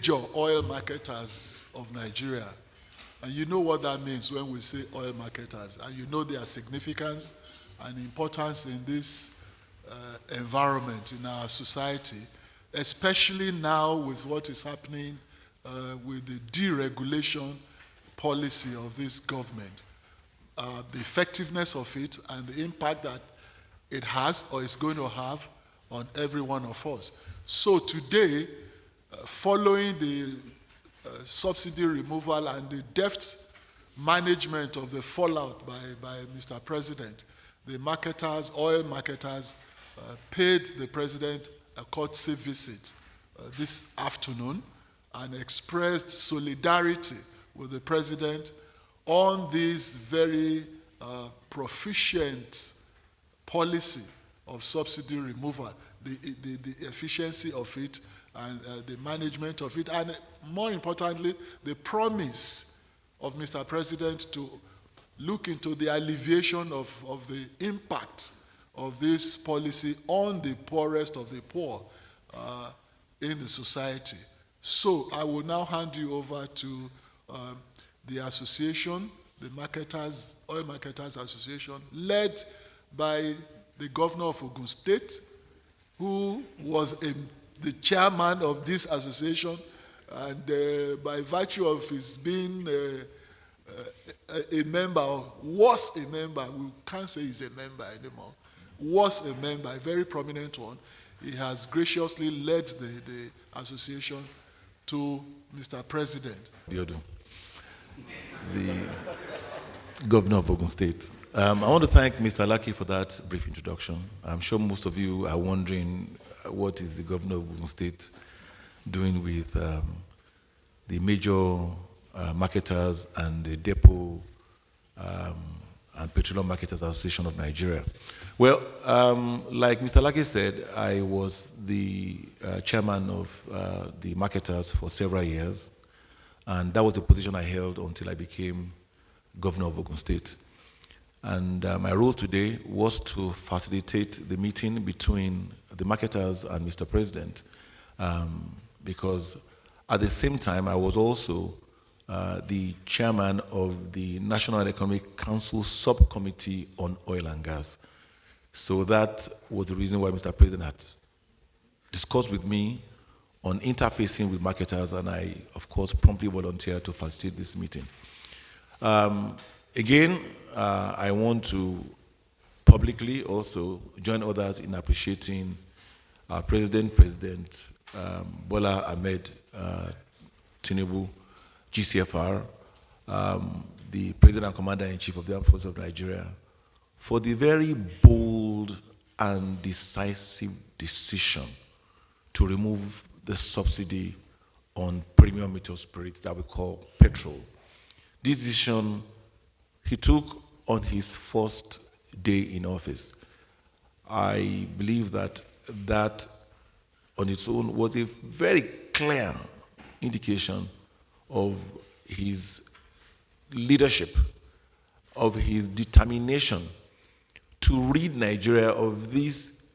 major oil marketers of Nigeria. And you know what that means when we say oil marketers, and you know their significance and importance in this environment, in our society, especially now with what is happening with the deregulation policy of this government. The effectiveness of it and the impact that it has or is going to have on every one of us. So today, following the subsidy removal and the deft management of the fallout by Mr. President, the marketers, oil marketers, paid the president a courtesy visit this afternoon and expressed solidarity with the president on this very proficient policy of subsidy removal, the efficiency of it and the management of it, and more importantly, the promise of Mr. President to look into the alleviation of the impact of this policy on the poorest of the poor in the society. So I will now hand you over to the association, the Marketers, Oil Marketers Association, led by the governor of Ogun State, who was the chairman of this association, and by virtue of his being a member, or was a member, we can't say he's a member anymore, was a member, a very prominent one. He has graciously led the association to Mr. President. The governor of Ogun State. I want to thank Mr. Laki for that brief introduction. I'm sure most of you are wondering what is the governor of Ogun State doing with the major marketers and the depot and petroleum marketers association of Nigeria. Well, like Mr. Laki said, I was the chairman of the marketers for several years, and that was the position I held until I became governor of Ogun State. And my role today was to facilitate the meeting between the marketers and Mr. President, because at the same time, I was also the chairman of the National Economic Council Subcommittee on Oil and Gas. So that was the reason why Mr. President had discussed with me on interfacing with marketers, and I, of course, promptly volunteered to facilitate this meeting. Again, I want to publicly also join others in appreciating our President Bola Ahmed Tinubu, GCFR, the President and Commander-in-Chief of the Armed Forces of Nigeria, for the very bold and decisive decision to remove the subsidy on premium metal spirits that we call petrol. This decision he took on his first day in office. I believe that on its own was a very clear indication of his leadership, of his determination to rid Nigeria of this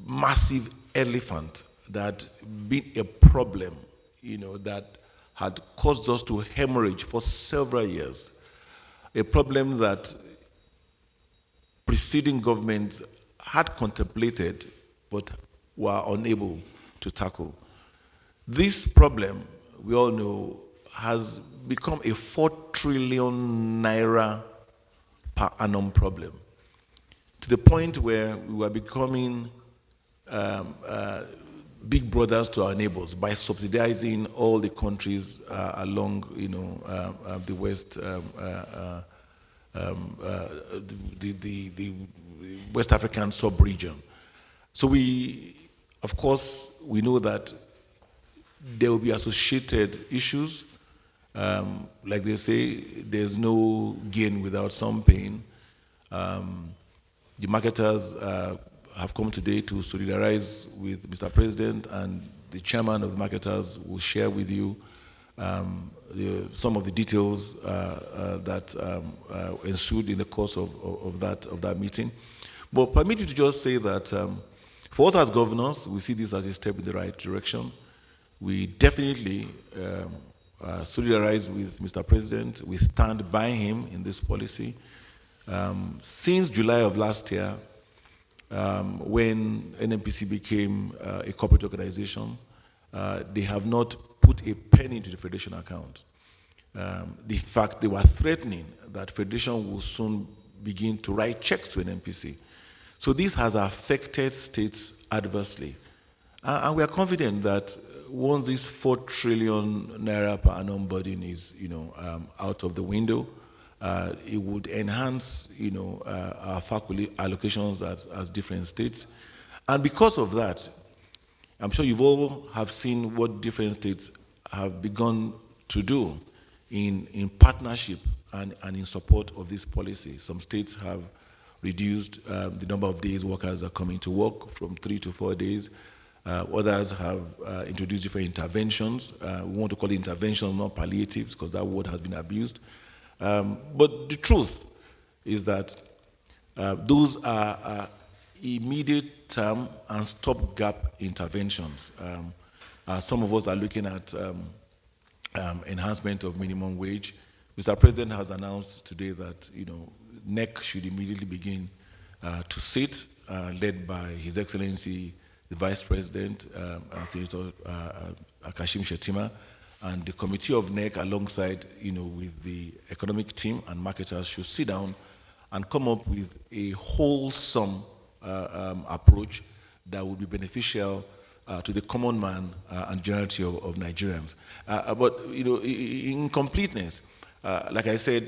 massive elephant that been a problem, that had caused us to hemorrhage for several years. A problem that preceding governments had contemplated but were unable to tackle. This problem, we all know, has become a 4 trillion naira per annum problem, to the point where we were becoming big brothers to our neighbors by subsidizing all the countries along, the West, the West African sub-region. So we know that there will be associated issues. Like they say, there's no gain without some pain. The marketers have come today to solidarize with Mr. President, and the chairman of the marketers will share with you some of the details that ensued in the course of that meeting. But permit me to just say that for us as governors, we see this as a step in the right direction. We definitely solidarize with Mr. President. We stand by him in this policy. Since July of last year, when NNPC became a corporate organization, they have not put a penny into the Federation account. In fact, they were threatening that Federation will soon begin to write checks to NNPC. So this has affected states adversely. And we are confident that once this 4 trillion naira per annum burden is, out of the window, it would enhance, our faculty allocations as different states. And because of that, I'm sure you've all have seen what different states have begun to do in partnership and in support of this policy. Some states have reduced the number of days workers are coming to work from 3 to 4 days. Others have introduced different interventions. We want to call it interventions, not palliatives, because that word has been abused. But the truth is that those are immediate term and stopgap interventions. Some of us are looking at enhancement of minimum wage. Mr. President has announced today that NEC should immediately begin to sit, led by His Excellency the Vice President, Senator Kashim Shettima, and the committee of NEC alongside with the economic team and marketers should sit down and come up with a wholesome approach that would be beneficial to the common man and generality of Nigerians. But in completeness, like I said,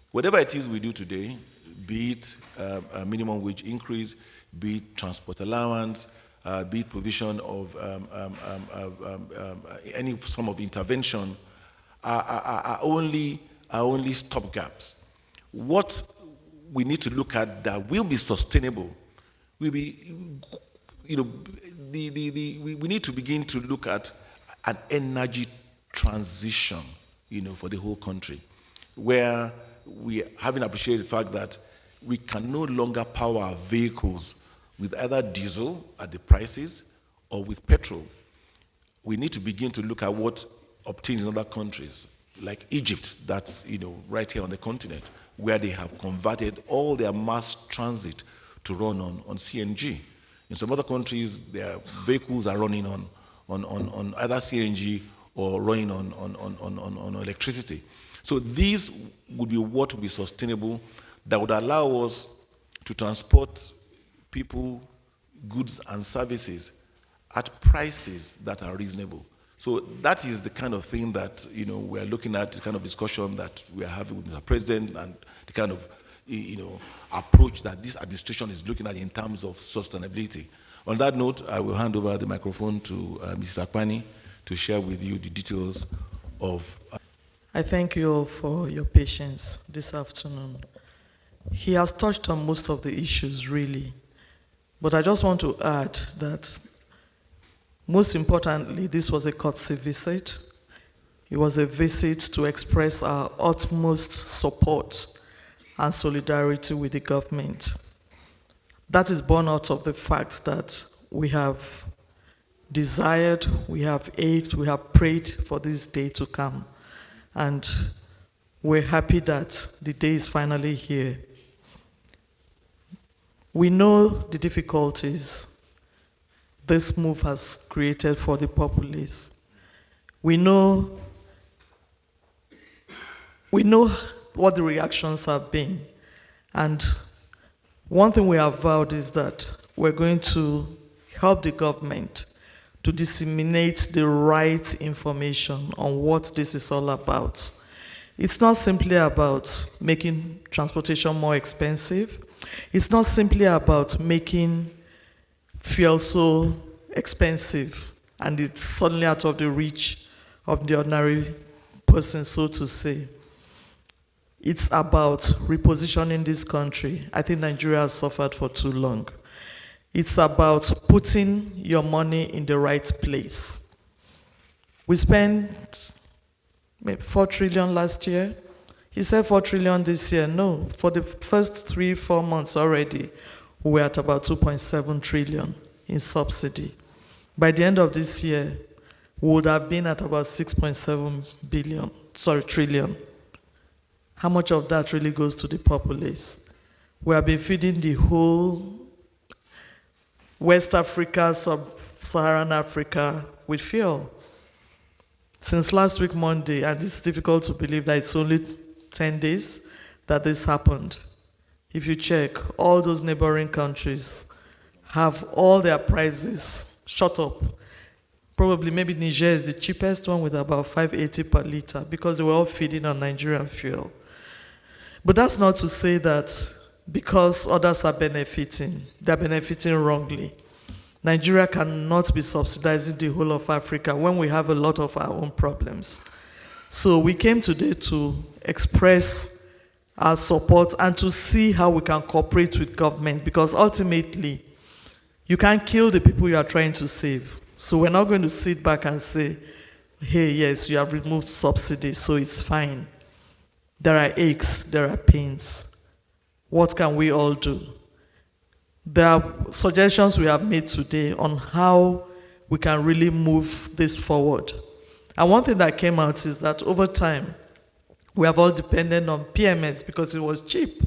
whatever it is we do today, be it a minimum wage increase, be it transport allowance, be it provision of any form of intervention, are only stopgaps. What we need to look at that will be sustainable will be, we need to begin to look at an energy transition, for the whole country, where we having appreciated the fact that we can no longer power our vehicles with either diesel at the prices or with petrol. We need to begin to look at what obtains in other countries, like Egypt, that's right here on the continent, where they have converted all their mass transit to run on CNG. In some other countries, their vehicles are running on either CNG or running on electricity. So these would be what would be sustainable, that would allow us to transport people, goods, and services at prices that are reasonable. So that is the kind of thing that we're looking at, the kind of discussion that we are having with the President, and the kind of approach that this administration is looking at in terms of sustainability. On that note, I will hand over the microphone to Mrs. Akpani to share with you the details of. I thank you all for your patience this afternoon. He has touched on most of the issues, really. But I just want to add that, most importantly, this was a courtesy visit. It was a visit to express our utmost support and solidarity with the government. That is born out of the fact that we have desired, we have ached, we have prayed for this day to come. And we're happy that the day is finally here. We know the difficulties this move has created for the populace. We know what the reactions have been. And one thing we have vowed is that we're going to help the government to disseminate the right information on what this is all about. It's not simply about making transportation more expensive. It's not simply about making fuel so expensive and it's suddenly out of the reach of the ordinary person, so to say. It's about repositioning this country. I think Nigeria has suffered for too long. It's about putting your money in the right place. We spent maybe 4 trillion last year. He said 4 trillion this year. No, for the first 3-4 months already, we were at about 2.7 trillion in subsidy. By the end of this year, would have been at about 6.7 trillion. How much of that really goes to the populace? We have been feeding the whole West Africa, Sub-Saharan Africa with fuel. Since last week, Monday, and it's difficult to believe that it's only 10 days that this happened. If you check, all those neighboring countries have all their prices shot up. Probably maybe Niger is the cheapest one with about 580 per liter because they were all feeding on Nigerian fuel. But that's not to say that because others are benefiting, they're benefiting wrongly. Nigeria cannot be subsidizing the whole of Africa when we have a lot of our own problems. So we came today to express our support and to see how we can cooperate with government, because ultimately, you can't kill the people you are trying to save. So we're not going to sit back and say, hey, yes, you have removed subsidies, so it's fine. There are aches, there are pains. What can we all do? There are suggestions we have made today on how we can really move this forward. And one thing that came out is that over time, we have all depended on PMS because it was cheap.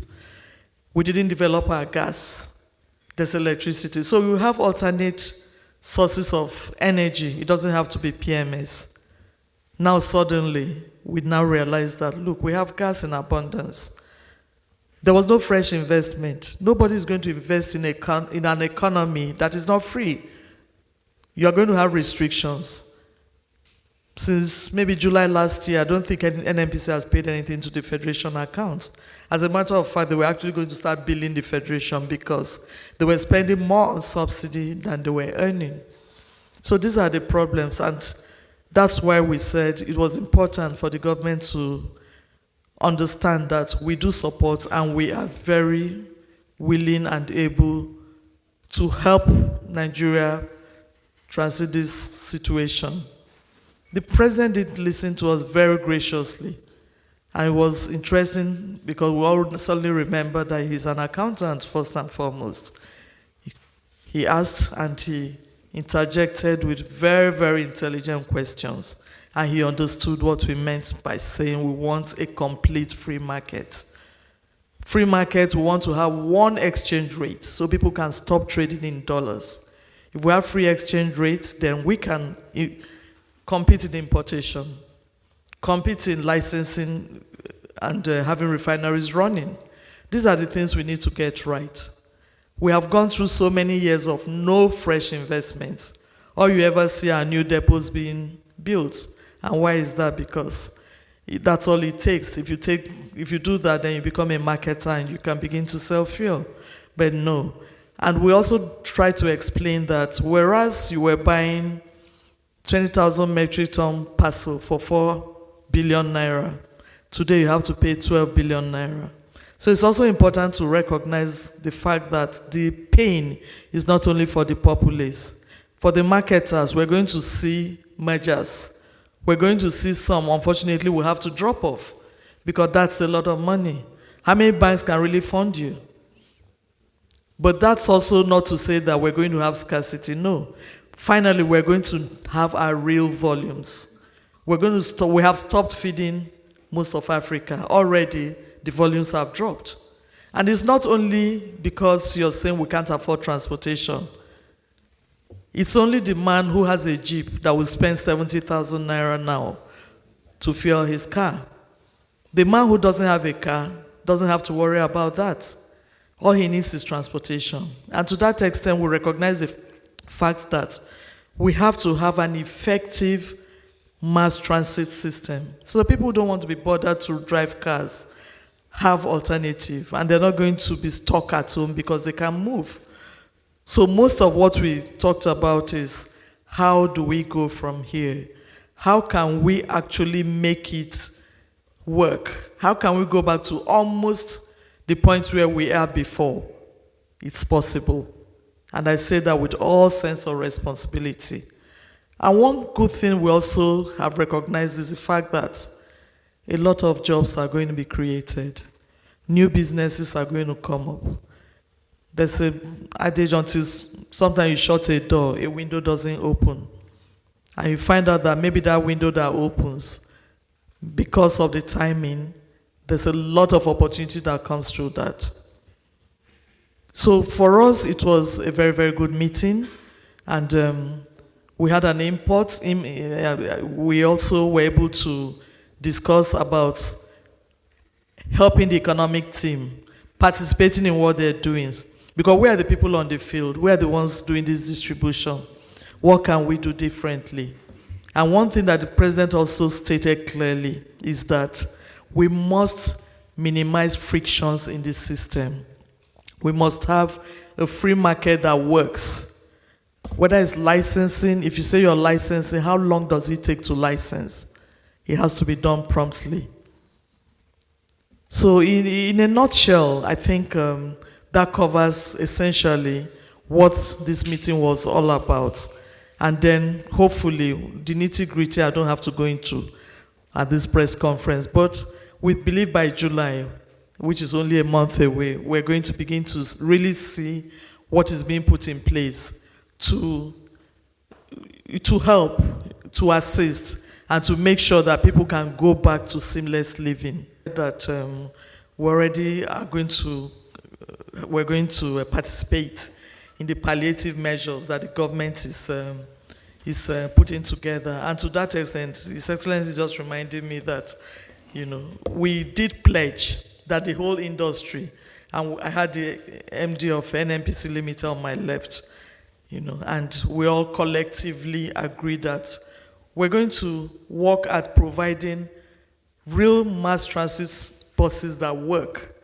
We didn't develop our gas. There's electricity. So we will have alternate sources of energy. It doesn't have to be PMS. Now suddenly, we now realize that, look, we have gas in abundance. There was no fresh investment. Nobody is going to invest in an economy that is not free. You are going to have restrictions. Since maybe July last year, I don't think NNPC has paid anything to the Federation account. As a matter of fact, they were actually going to start billing the Federation because they were spending more on subsidy than they were earning. So these are the problems, and that's why we said it was important for the government to understand that we do support and we are very willing and able to help Nigeria transit this situation. The president did listen to us very graciously, and it was interesting because we all suddenly remember that he's an accountant first and foremost. He asked and he interjected with very, very intelligent questions. And he understood what we meant by saying we want a complete free market. Free market, we want to have one exchange rate so people can stop trading in dollars. If we have free exchange rates, then we can compete in importation, compete in licensing and having refineries running. These are the things we need to get right. We have gone through so many years of no fresh investments. All you ever see are new depots being built. And why is that? Because that's all it takes. If you do that, then you become a marketer and you can begin to sell fuel. But no. And we also try to explain that whereas you were buying 20,000 metric ton parcel for 4 billion naira, today you have to pay 12 billion naira. So it's also important to recognize the fact that the pain is not only for the populace. For the marketers, we're going to see mergers. We're going to see some, unfortunately, will have to drop off because that's a lot of money. How many banks can really fund you? But that's also not to say that we're going to have scarcity. No. Finally, we're going to have our real volumes. We have stopped feeding most of Africa. Already, the volumes have dropped. And it's not only because you're saying we can't afford transportation. It's only the man who has a Jeep that will spend 70,000 naira now to fuel his car. The man who doesn't have a car doesn't have to worry about that. All he needs is transportation. And to that extent, we recognize the fact that we have to have an effective mass transit system. So the people who don't want to be bothered to drive cars have alternative, and they're not going to be stuck at home because they can move. So most of what we talked about is how do we go from here? How can we actually make it work? How can we go back to almost the point where we are before? It's possible. And I say that with all sense of responsibility. And one good thing we also have recognized is the fact that a lot of jobs are going to be created. New businesses are going to come up. There's an adage until sometimes you shut a door, a window doesn't open. and you find out that maybe that window that opens, because of the timing, there's a lot of opportunity that comes through that. So for us, it was a very, very good meeting, and we had an input. We also were able to discuss about helping the economic team, participating in what they're doing. Because we are the people on the field, we are the ones doing this distribution. What can we do differently? And one thing that the president also stated clearly is that we must minimize frictions in the system. We must have a free market that works. Whether it's licensing, if you say you're licensing, how long does it take to license? It has to be done promptly. So in a nutshell, I think that covers essentially what this meeting was all about. And then hopefully the nitty-gritty I don't have to go into at this press conference. But we believe by July, which is only a month away, we're going to begin to really see what is being put in place to help, to assist, and to make sure that people can go back to seamless living. That we already are going to participate in the palliative measures that the government is putting together. And to that extent, His Excellency just reminded me that, we did pledge that the whole industry, and I had the MD of NNPC Limited on my left, and we all collectively agreed that we're going to work at providing real mass transit buses that work.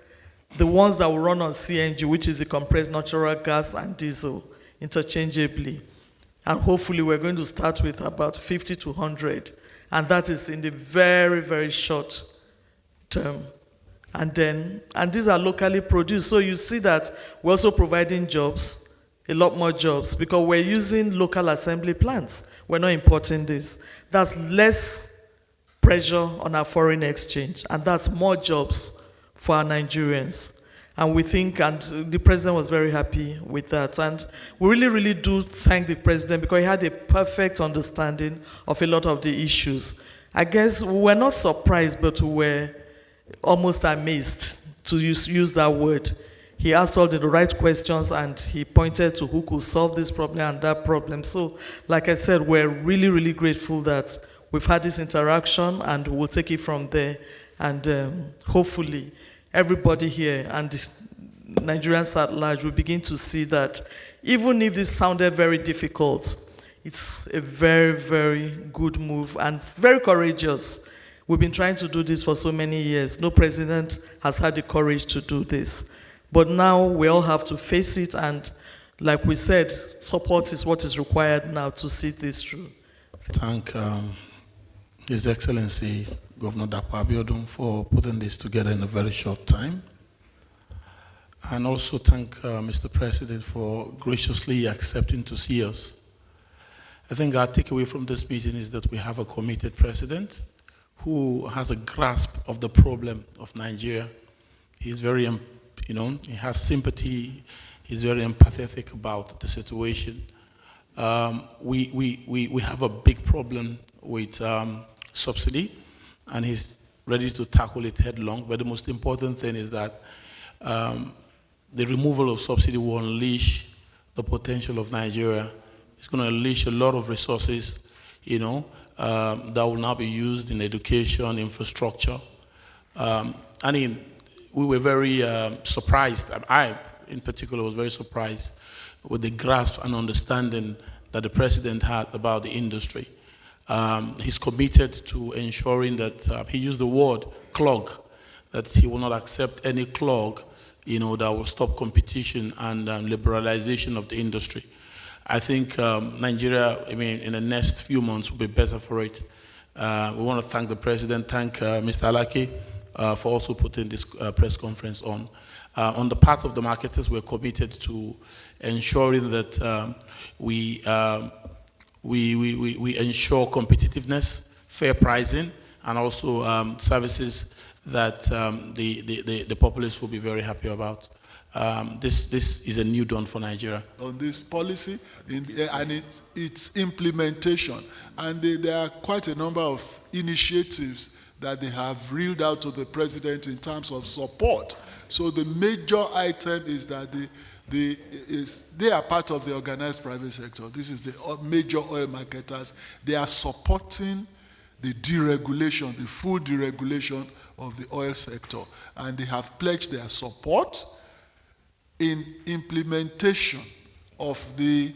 The ones that will run on CNG, which is the compressed natural gas and diesel, interchangeably. And hopefully we're going to start with about 50 to 100. And that is in the very, very short term. And these are locally produced. So you see that we're also providing jobs, a lot more jobs, because we're using local assembly plants. We're not importing this. That's less pressure on our foreign exchange, and that's more jobs for our Nigerians. And we think, and the president was very happy with that. And we really, really do thank the president because he had a perfect understanding of a lot of the issues. I guess we were not surprised, but we were almost amazed, to use that word. He asked all the right questions and he pointed to who could solve this problem and that problem. So, like I said, we're really, really grateful that we've had this interaction, and we'll take it from there. And hopefully, everybody here and Nigerians at large will begin to see that even if this sounded very difficult, it's a very, very good move and very courageous. We've been trying to do this for so many years. No president has had the courage to do this. But now we all have to face it, and like we said, support is what is required now to see this through. Thank His Excellency Governor Dapo Abiodun for putting this together in a very short time. And also thank Mr. President for graciously accepting to see us. I think our takeaway from this meeting is that we have a committed president who has a grasp of the problem of Nigeria. He's very, he has sympathy. He's very empathetic about the situation. We have a big problem with subsidy, and he's ready to tackle it headlong. But the most important thing is that the removal of subsidy will unleash the potential of Nigeria. It's going to unleash a lot of resources, that will now be used in education, infrastructure. We were very surprised. I, in particular, was very surprised with the grasp and understanding that the president had about the industry. He's committed to ensuring that, he used the word clog, that he will not accept any clog, that will stop competition and liberalization of the industry. I think Nigeria, in the next few months will be better for it. We want to thank the president, thank Mr. Alake for also putting this press conference on. On the part of the marketers, we're committed to ensuring that we ensure competitiveness, fair pricing, and also services that the populace will be very happy about. this is a new dawn for Nigeria. On this policy and its implementation. And there are quite a number of initiatives that they have reeled out to the president in terms of support. So the major item is that they are part of the organized private sector. This is the major oil marketers. They are supporting the deregulation, the full deregulation of the oil sector. And they have pledged their support in implementation of the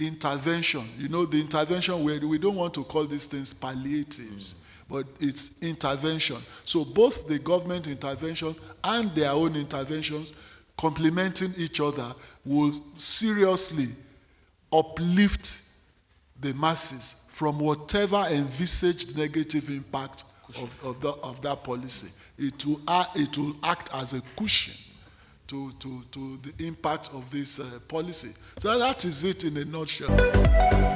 intervention. You know, the intervention, where we don't want to call these things palliatives, but it's intervention. So both the government interventions and their own interventions, complementing each other, will seriously uplift the masses from whatever envisaged negative impact of that policy. It will act as a cushion to the impact of this policy. So that is it in a nutshell.